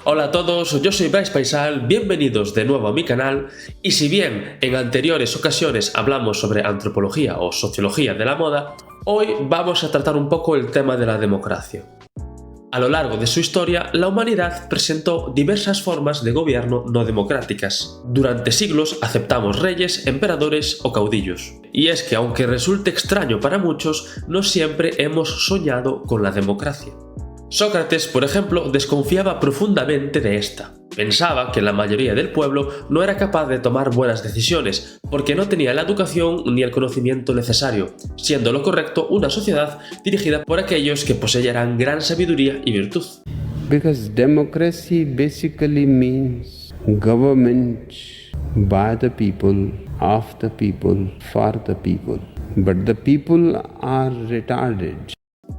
Hola a todos, yo soy Bryce Paisal, bienvenidos de nuevo a mi canal y si bien en anteriores ocasiones hablamos sobre antropología o sociología de la moda, hoy vamos a tratar un poco el tema de la democracia. A lo largo de su historia, la humanidad presentó diversas formas de gobierno no democráticas. Durante siglos aceptamos reyes, emperadores o caudillos. Y es que aunque resulte extraño para muchos, no siempre hemos soñado con la democracia. Sócrates, por ejemplo, desconfiaba profundamente de esta. Pensaba que la mayoría del pueblo no era capaz de tomar buenas decisiones porque no tenía la educación ni el conocimiento necesario, siendo lo correcto una sociedad dirigida por aquellos que poseyeran gran sabiduría y virtud. Because democracy basically means government by the people, of the people, for the people. But the people are retarded.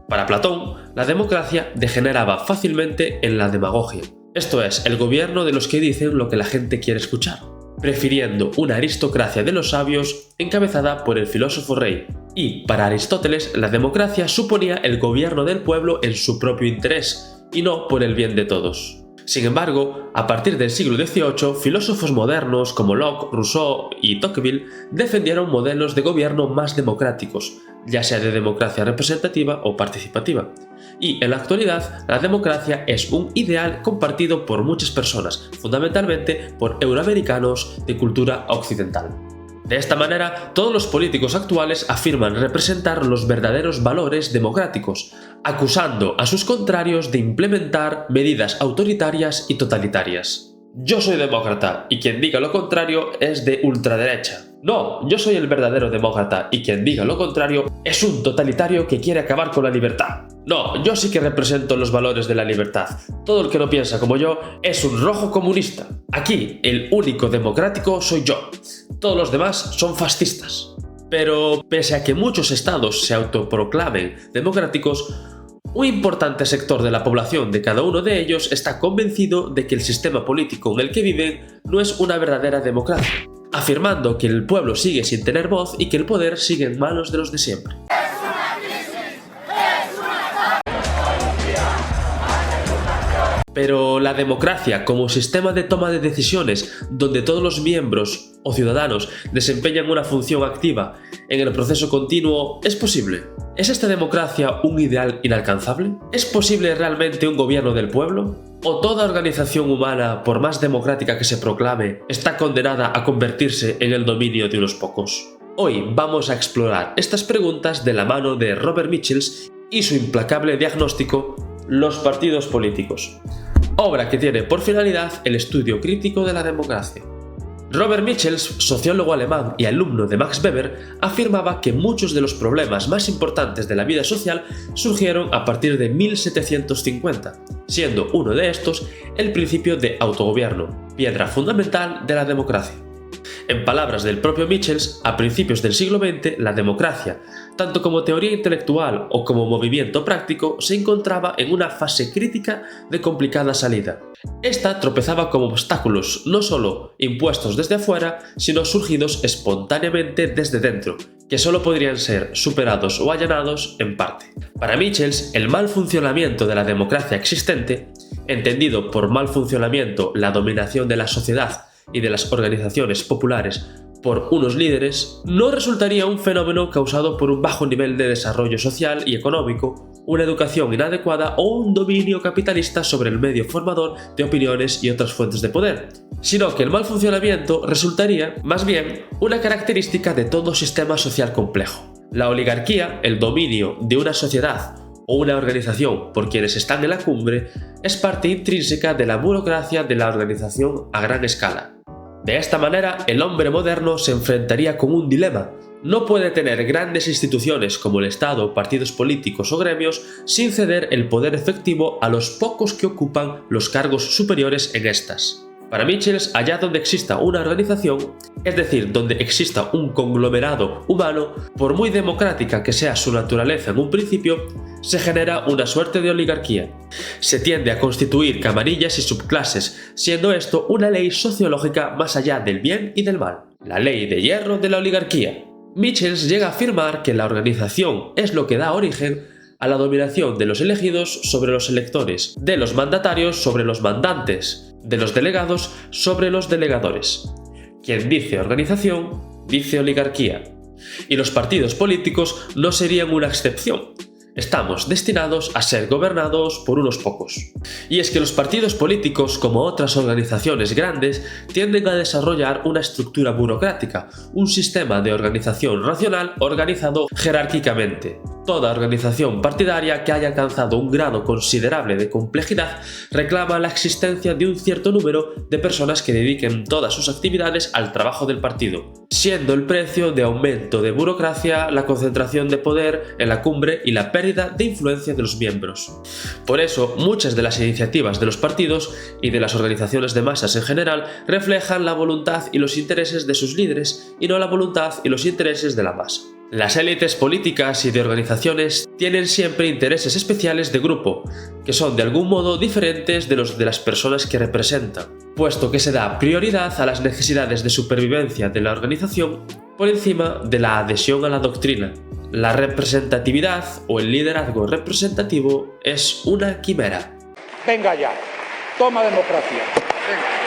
Para Platón, la democracia degeneraba fácilmente en la demagogia, esto es, el gobierno de los que dicen lo que la gente quiere escuchar, prefiriendo una aristocracia de los sabios encabezada por el filósofo rey. Y, para Aristóteles, la democracia suponía el gobierno del pueblo en su propio interés, y no por el bien de todos. Sin embargo, a partir del siglo XVIII, filósofos modernos como Locke, Rousseau y Tocqueville defendieron modelos de gobierno más democráticos, ya sea de democracia representativa o participativa. Y en la actualidad, la democracia es un ideal compartido por muchas personas, fundamentalmente por euroamericanos de cultura occidental. De esta manera, todos los políticos actuales afirman representar los verdaderos valores democráticos, acusando a sus contrarios de implementar medidas autoritarias y totalitarias. Yo soy demócrata y quien diga lo contrario es de ultraderecha. No, yo soy el verdadero demócrata y quien diga lo contrario es un totalitario que quiere acabar con la libertad. No, yo sí que represento los valores de la libertad. Todo el que no piensa como yo es un rojo comunista. Aquí, el único democrático soy yo. Todos los demás son fascistas. Pero pese a que muchos estados se autoproclamen democráticos, un importante sector de la población de cada uno de ellos está convencido de que el sistema político en el que viven no es una verdadera democracia, afirmando que el pueblo sigue sin tener voz y que el poder sigue en manos de los de siempre. Pero la democracia como sistema de toma de decisiones donde todos los miembros o ciudadanos desempeñan una función activa en el proceso continuo, ¿es posible? ¿Es esta democracia un ideal inalcanzable? ¿Es posible realmente un gobierno del pueblo? ¿O toda organización humana, por más democrática que se proclame, está condenada a convertirse en el dominio de unos pocos? Hoy vamos a explorar estas preguntas de la mano de Robert Michels y su implacable diagnóstico, Los partidos políticos, obra que tiene por finalidad el estudio crítico de la democracia. Robert Michels, sociólogo alemán y alumno de Max Weber, afirmaba que muchos de los problemas más importantes de la vida social surgieron a partir de 1750, siendo uno de estos el principio de autogobierno, piedra fundamental de la democracia. En palabras del propio Michels, a principios del siglo XX, la democracia, tanto como teoría intelectual o como movimiento práctico, se encontraba en una fase crítica de complicada salida. Esta tropezaba con obstáculos no solo impuestos desde afuera, sino surgidos espontáneamente desde dentro, que solo podrían ser superados o allanados en parte. Para Michels, el mal funcionamiento de la democracia existente, entendido por mal funcionamiento la dominación de la sociedad y de las organizaciones populares por unos líderes, no resultaría un fenómeno causado por un bajo nivel de desarrollo social y económico, una educación inadecuada o un dominio capitalista sobre el medio formador de opiniones y otras fuentes de poder, sino que el mal funcionamiento resultaría, más bien, una característica de todo sistema social complejo. La oligarquía, el dominio de una sociedad o una organización por quienes están en la cumbre, es parte intrínseca de la burocracia de la organización a gran escala. De esta manera, el hombre moderno se enfrentaría con un dilema. No puede tener grandes instituciones como el Estado, partidos políticos o gremios sin ceder el poder efectivo a los pocos que ocupan los cargos superiores en estas. Para Michels, allá donde exista una organización, es decir, donde exista un conglomerado humano, por muy democrática que sea su naturaleza en un principio, se genera una suerte de oligarquía. Se tiende a constituir camarillas y subclases, siendo esto una ley sociológica más allá del bien y del mal, la ley de hierro de la oligarquía. Michels llega a afirmar que la organización es lo que da origen a la dominación de los elegidos sobre los electores, de los mandatarios sobre los mandantes, de los delegados sobre los delegadores. Quien dice organización, dice oligarquía. Y los partidos políticos no serían una excepción. Estamos destinados a ser gobernados por unos pocos. Y es que los partidos políticos, como otras organizaciones grandes, tienden a desarrollar una estructura burocrática, un sistema de organización racional organizado jerárquicamente. Toda organización partidaria que haya alcanzado un grado considerable de complejidad reclama la existencia de un cierto número de personas que dediquen todas sus actividades al trabajo del partido, siendo el precio de aumento de burocracia, la concentración de poder en la cumbre y la pérdida de influencia de los miembros. Por eso, muchas de las iniciativas de los partidos y de las organizaciones de masas en general reflejan la voluntad y los intereses de sus líderes y no la voluntad y los intereses de la masa. Las élites políticas y de organizaciones tienen siempre intereses especiales de grupo, que son de algún modo diferentes de los de las personas que representan, puesto que se da prioridad a las necesidades de supervivencia de la organización por encima de la adhesión a la doctrina. La representatividad o el liderazgo representativo es una quimera. Venga ya, toma democracia. Venga.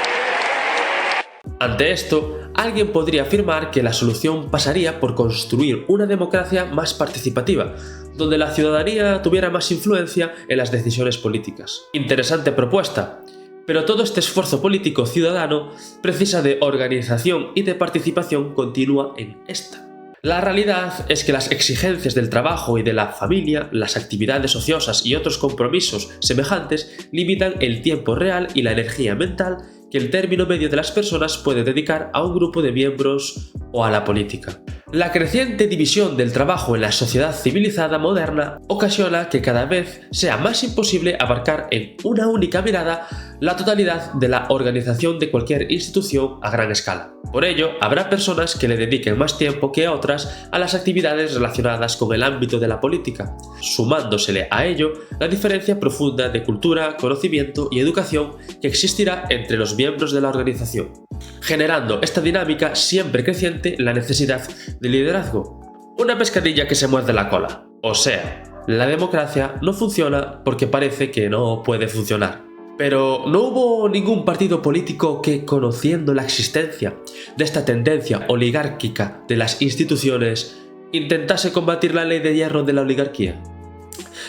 Ante esto, alguien podría afirmar que la solución pasaría por construir una democracia más participativa, donde la ciudadanía tuviera más influencia en las decisiones políticas. Interesante propuesta, pero todo este esfuerzo político ciudadano precisa de organización y de participación continua en esta. La realidad es que las exigencias del trabajo y de la familia, las actividades ociosas y otros compromisos semejantes limitan el tiempo real y la energía mental que el término medio de las personas puede dedicar a un grupo de miembros o a la política. La creciente división del trabajo en la sociedad civilizada moderna ocasiona que cada vez sea más imposible abarcar en una única mirada la totalidad de la organización de cualquier institución a gran escala. Por ello, habrá personas que le dediquen más tiempo que otras a las actividades relacionadas con el ámbito de la política, sumándosele a ello la diferencia profunda de cultura, conocimiento y educación que existirá entre los miembros de la organización, generando esta dinámica siempre creciente la necesidad de liderazgo. Una pescadilla que se muerde la cola. O sea, la democracia no funciona porque parece que no puede funcionar. Pero no hubo ningún partido político que, conociendo la existencia de esta tendencia oligárquica de las instituciones, intentase combatir la ley de hierro de la oligarquía.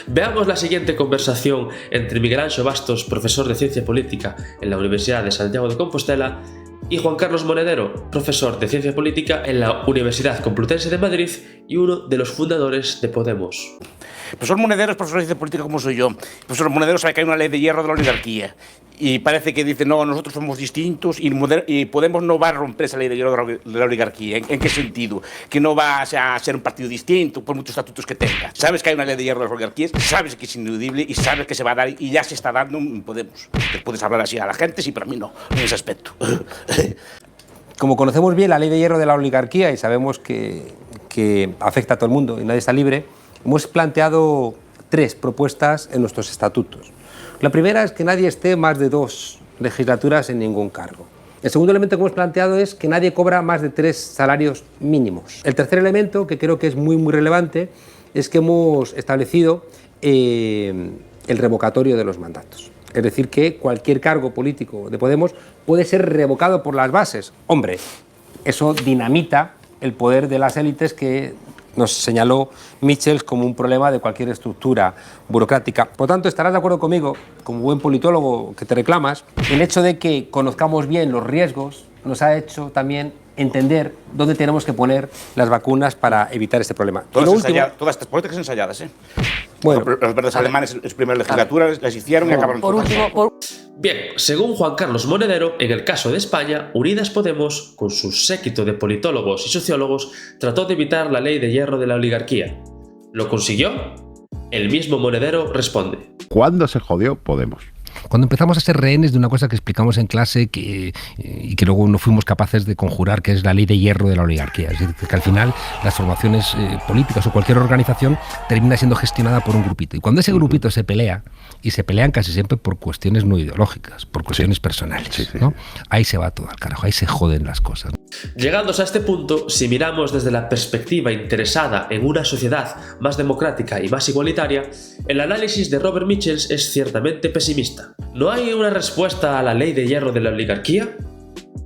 Veamos la siguiente conversación entre Miguel Anxo Bastos, profesor de Ciencia Política en la Universidad de Santiago de Compostela, y Juan Carlos Monedero, profesor de Ciencia Política en la Universidad Complutense de Madrid y uno de los fundadores de Podemos. El profesor Monedero es profesor de Ciencia Política como soy yo. El profesor Monedero sabe que hay una ley de hierro de la oligarquía. Y parece que dice, no, nosotros somos distintos y Podemos no va a romper esa ley de hierro de la oligarquía. ¿En qué sentido? Que no va a ser un partido distinto por muchos estatutos que tenga. Sabes que hay una ley de hierro de las oligarquías, sabes que es ineludible y sabes que se va a dar y ya se está dando en Podemos. Te puedes hablar así a la gente, sí, pero a mí no, en ese aspecto. Como conocemos bien la ley de hierro de la oligarquía y sabemos que afecta a todo el mundo y nadie está libre, hemos planteado 3 propuestas en nuestros estatutos. La primera es que nadie esté más de 2 legislaturas en ningún cargo. El segundo elemento que hemos planteado es que nadie cobra más de 3 salarios mínimos. El tercer elemento, que creo que es muy relevante, es que hemos establecido el revocatorio de los mandatos. Es decir, que cualquier cargo político de Podemos puede ser revocado por las bases. Hombre, eso dinamita el poder de las élites que nos señaló Michels como un problema de cualquier estructura burocrática. Por tanto, estarás de acuerdo conmigo, como buen politólogo que te reclamas, el hecho de que conozcamos bien los riesgos nos ha hecho también entender dónde tenemos que poner las vacunas para evitar este problema. Todas estas políticas ensayadas, ¿eh? Bueno, los verdes alemanes en su primera legislatura las hicieron y acabaron todas. Bien, según Juan Carlos Monedero, en el caso de España, Unidas Podemos, con su séquito de politólogos y sociólogos, trató de evitar la ley de hierro de la oligarquía. ¿Lo consiguió? El mismo Monedero responde. ¿Cuándo se jodió Podemos? Cuando empezamos a ser rehenes de una cosa que explicamos en clase y que luego no fuimos capaces de conjurar, que es la ley de hierro de la oligarquía. Es decir, que al final las formaciones políticas o cualquier organización termina siendo gestionada por un grupito. Y cuando ese grupito se pelea, y se pelean casi siempre por cuestiones no ideológicas, por cuestiones personales, ¿no? Ahí se va todo al carajo, ahí se joden las cosas. Llegados a este punto, si miramos desde la perspectiva interesada en una sociedad más democrática y más igualitaria, el análisis de Robert Michels es ciertamente pesimista. ¿No hay una respuesta a la ley de hierro de la oligarquía?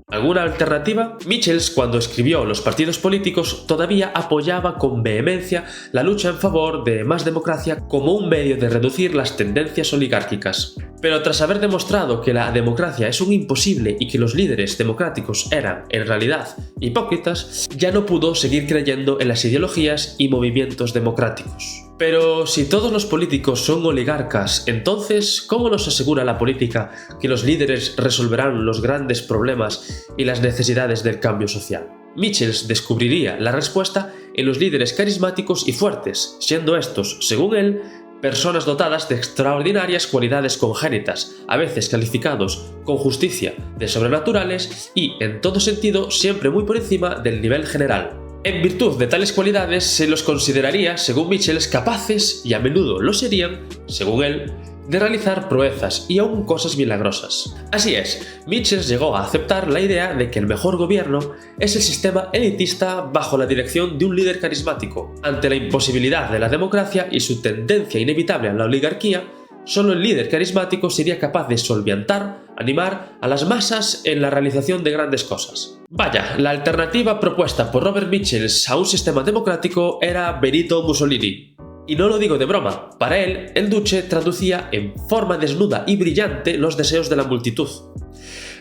¿Alguna alternativa? Michels, cuando escribió Los partidos políticos, todavía apoyaba con vehemencia la lucha en favor de más democracia como un medio de reducir las tendencias oligárquicas. Pero tras haber demostrado que la democracia es un imposible y que los líderes democráticos eran, en realidad, hipócritas, ya no pudo seguir creyendo en las ideologías y movimientos democráticos. Pero si todos los políticos son oligarcas, entonces, ¿cómo nos asegura la política que los líderes resolverán los grandes problemas y las necesidades del cambio social? Michels descubriría la respuesta en los líderes carismáticos y fuertes, siendo estos, según él, personas dotadas de extraordinarias cualidades congénitas, a veces calificados con justicia de sobrenaturales y, en todo sentido, siempre muy por encima del nivel general. En virtud de tales cualidades se los consideraría, según Michels, capaces, y a menudo lo serían, según él, de realizar proezas y aún cosas milagrosas. Así es, Michels llegó a aceptar la idea de que el mejor gobierno es el sistema elitista bajo la dirección de un líder carismático. Ante la imposibilidad de la democracia y su tendencia inevitable a la oligarquía, solo el líder carismático sería capaz de solventar, animar a las masas en la realización de grandes cosas. Vaya, la alternativa propuesta por Robert Michels a un sistema democrático era Benito Mussolini. Y no lo digo de broma, para él, el duce traducía en forma desnuda y brillante los deseos de la multitud.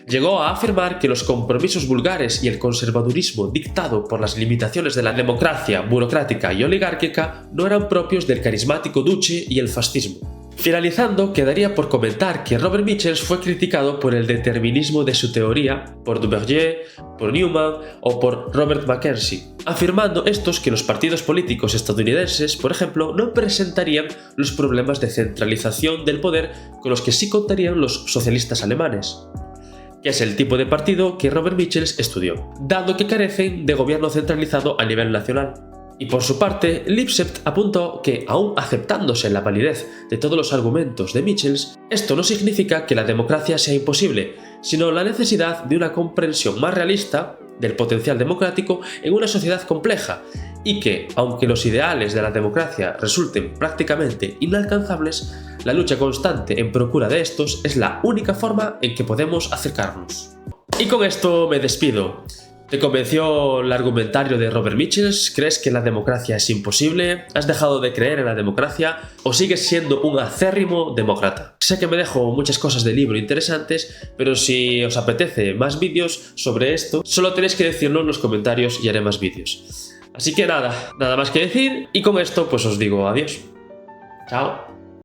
Llegó a afirmar que los compromisos vulgares y el conservadurismo dictado por las limitaciones de la democracia burocrática y oligárquica no eran propios del carismático duce y el fascismo. Finalizando, quedaría por comentar que Robert Michels fue criticado por el determinismo de su teoría, por Duverger, por Newman o por Robert McKenzie, afirmando estos que los partidos políticos estadounidenses, por ejemplo, no presentarían los problemas de centralización del poder con los que sí contarían los socialistas alemanes, que es el tipo de partido que Robert Michels estudió, dado que carecen de gobierno centralizado a nivel nacional. Y por su parte, Lipset apuntó que, aun aceptándose la validez de todos los argumentos de Michels, esto no significa que la democracia sea imposible, sino la necesidad de una comprensión más realista del potencial democrático en una sociedad compleja, y que, aunque los ideales de la democracia resulten prácticamente inalcanzables, la lucha constante en procura de estos es la única forma en que podemos acercarnos. Y con esto me despido. ¿Te convenció el argumentario de Robert Michels? ¿Crees que la democracia es imposible? ¿Has dejado de creer en la democracia? ¿O sigues siendo un acérrimo demócrata? Sé que me dejo muchas cosas del libro interesantes, pero si os apetece más vídeos sobre esto, solo tenéis que decirlo en los comentarios y haré más vídeos. Así que nada más que decir, y con esto pues os digo adiós. Chao.